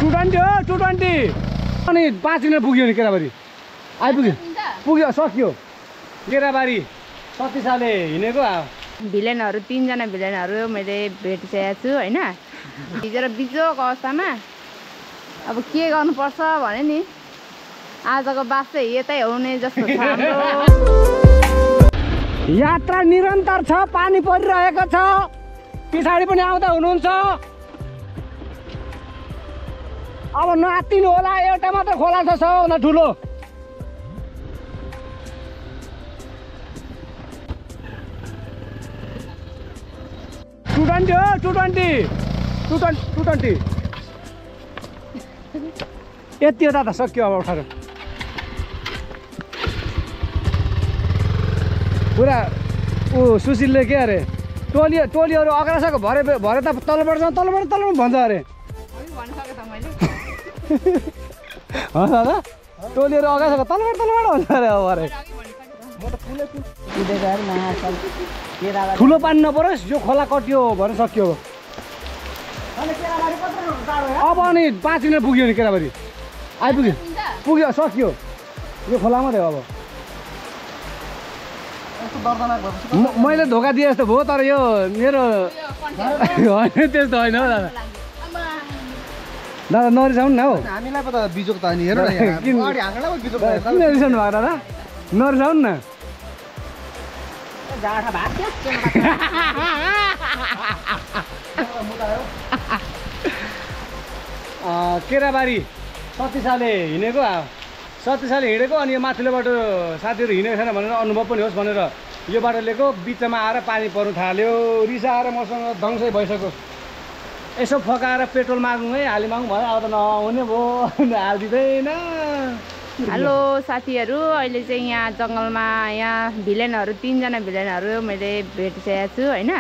220 हो 220 अनि 5 मिनट पुग्यो नि केराबारी आइपुग्यो पुग्यो सक्यो केराबारी सतीसाले हिँडेको भिलेनहरू 3 जना भिलेनहरू मैले भेटिसकेको छु हैन भिजेर बिजोक अवस्थामा अब के गर्नुपर्छ भने नि आजको बास चाहिँ यतै हुने जस्तो छ हाम्रो यात्रा निरन्तर छ पानी परिरहेको छ पछाडी पनि आउँदा हुनुहुन्छ अब नातिनु होला एउटा मात्र खोला छ सबभन्दा ठुलो हो 220 यति हो दादा सक्यो अब उठाएर पुरा ऊ सुशीलले के अरे टोलीहरू अग्रासाको भरे त तलबाट भन्छ अरे दादा टोलीहरू अगासाको तलबाट भन्छ अरे अब अरे ठुलो पानी नपरोस् यो खोला कट्यो भने सक्यो अब अनि 5 मिनट पुग्यो नि केराबारी आइपुग्यो सक्यो यो खोला मात्रै हो अब मैले धोका दिए जस्तो भयो तर यो मेरो होइन त्यस्तो होइन हो दादा दादा नरिसाउनु न हो हामीलाई पो त बिजोक त नि हेर न किन रिसाउनु भएको दादा नरिसाउनु न केराबारी सतीसाले हिँडेको अनि यो माथिल्लो बाटो साथीहरू हिँडेको छैन भनेर अनुभव पनि होस् भनेर यो बाटो लिएको बिचमा आएर पानी पर्नु थाल्यो रिसाएर मसँग दङ्सै भइसक्यो यसो फकाएर पेट्रोल माग्नु है हाली माग्नु भयो अब त नहुने भयो हालिदिँदैन हेलो साथीहरू अहिले चाहिँ यहाँ जङ्गलमा यहाँ भिलेनहरू 3 जना भिलेनहरू मैले भेटिसकेको छु हैन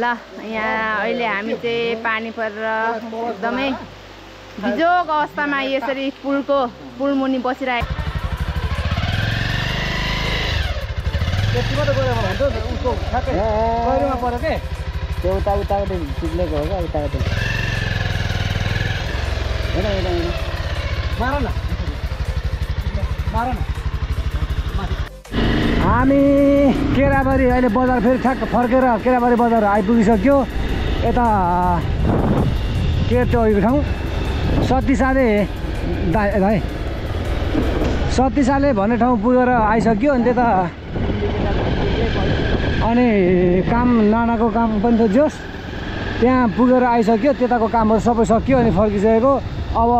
ल यहाँ अहिले हामी चाहिँ पानी परेर एकदमै बिजोक अवस्थामा यसरी पुल मुनि बसिरहेको पऱ्यो के त्यो उताबाट चिप्लेको हो क्या उताबाट मार न हामी केराबारी अहिले बजार फेरि ठ्याक्क फर्केर केराबारी बजार आइपुगिसक्यो यता के त्यो ठाउँ सतीसाले भन्ने ठाउँ पुगेर आइसक्यो अनि त्यता अनि काम नानाको काम पनि त जोस् त्यहाँ पुगेर आइसक्यो त्यताको कामहरू सबै सक्यो अनि फर्किसकेको अब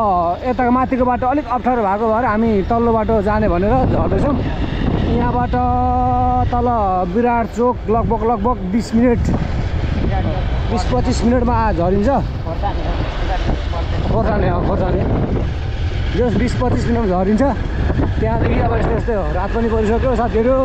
यताको माथिको बाटो अलिक अप्ठ्यारो भएको भएर हामी तल्लो बाटो जाने भनेर झर्दैछौँ यहाँबाट तल विराट चोक लगभग 20 मिनट 20-25 मिनटमा झरिन्छ खोर्सानी जस 20-25 मिनटमा झरिन्छ त्यहाँदेखि अब यस्तै हो रात पनि परिसक्यो साथीहरू